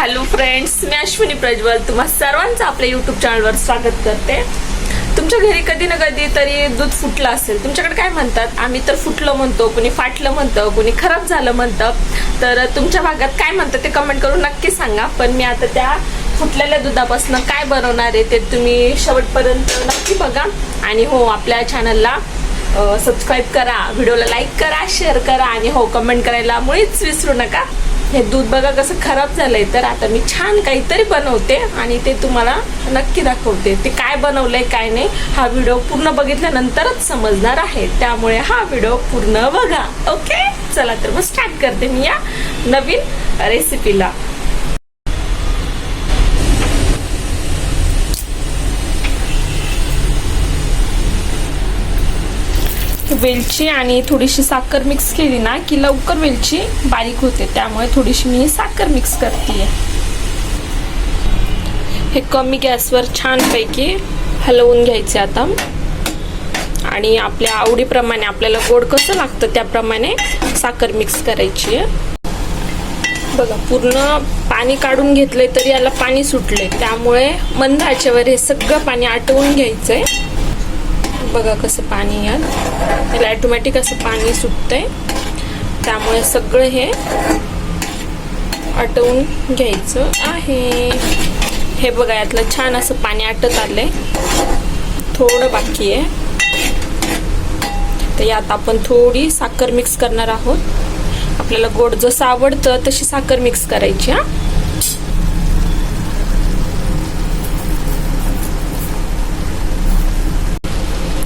Hello friends, मी अश्विनी प्रज्वल तुम्हा सर्वांचं आपल्या यूट्यूब चॅनलवर स्वागत करते. तुमच्या घरी कधी ना कधी तरी दूध फुटलं असेल. तुमच्याकडे काय म्हणतात? आम्ही तर फुटलं म्हणतो, कुणी फाटलं म्हणतं, कुणी खराब झालं म्हणतं. तर तुमच्या भागात काय म्हणतं ते कमेंट करून नक्की सांगा. पण मी आता त्या फुटलेल्या दुधापासून काय बनवणार आहे ते तुम्ही शेवटपर्यंत नक्की बघा. आणि हो, आपल्या चॅनलला सबस्क्राईब करा, व्हिडिओला लाईक करा, शेअर करा आणि हो, कमेंट करायला मुळीच विसरू नका. हे दूध बघा कसं खराब झालंय. तर आता मी छान काहीतरी बनवते आणि ते तुम्हाला नक्की दाखवते. ते काय बनवलंय काय नाही हा व्हिडिओ पूर्ण बघितल्यानंतरच समजणार आहे. त्यामुळे हा व्हिडिओ पूर्ण बघा. ओके, चला तर मग स्टार्ट करते मी या नवीन रेसिपीला. वेलची आणि थोडीशी साखर मिक्स केली ना की लवकर वेलची बारीक होते. त्यामुळे थोडीशी मी साखर मिक्स करते. हे कमी गॅसवर छानपैकी हलवून घ्यायचे आता. आणि आपल्या आवडीप्रमाणे आपल्याला गोड कसं लागतं त्याप्रमाणे साखर मिक्स करायची आहे. बघा, पूर्ण पाणी काढून घेतलंय तरी याला पाणी सुटले. त्यामुळे मंद आचेवर हे सगळं पाणी आटवून घ्यायचंय. बघा कसं पाणी यात त्याला ऑटोमॅटिक असं पाणी सुटतंय. त्यामुळे सगळं हे आटवून घ्यायचं आहे. हे बघा, यातलं छान असं पाणी आटत आलंय. थोडं बाकी आहे. तर यात आपण थोडी साखर मिक्स करणार आहोत. आपल्याला गोड जसं आवडतं तशी साखर मिक्स करायची.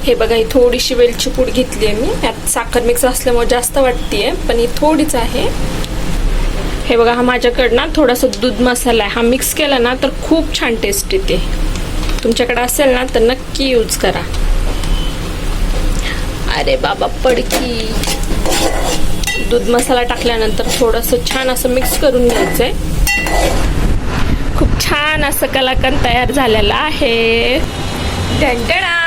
हे बघा, ही थोडीशी वेलची पूड घेतली आहे मी. यात साखर मिक्स असल्यामुळे जास्त वाटतेय, पण ही थोडीच आहे. हे बघा, हा माझ्याकडनं थोडासा दूध मसाला आहे. हा मिक्स केला ना तर खूप छान टेस्ट येते. तुमच्याकडे असेल ना तर नक्की यूज करा. अरे बाबा पडकी. दूध मसाला टाकल्यानंतर थोडंसं छान असं मिक्स करून घ्यायचंय. खूप छान असं कलाकंद तयार झालेला आहे. ढंढणा,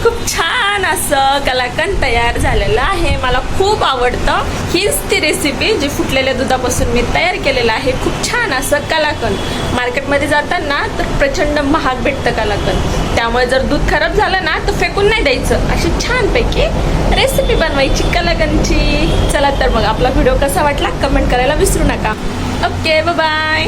खूप छान असं कलाकंद तयार झालेलं आहे. मला खूप आवडतं. हीच ती रेसिपी जी फुटलेल्या दुधापासून मी तयार केलेलं आहे. खूप छान असं कलाकंद. मार्केटमध्ये जाताना तर प्रचंड महाग भेटतं कलाकंद. त्यामुळे जर दूध खराब झालं ना तर फेकून नाही द्यायचं. अशी छानपैकी रेसिपी बनवायची कलाकंदची. चला तर मग आपला व्हिडिओ कसा वाटला कमेंट करायला विसरू नका. Okay, bye bye.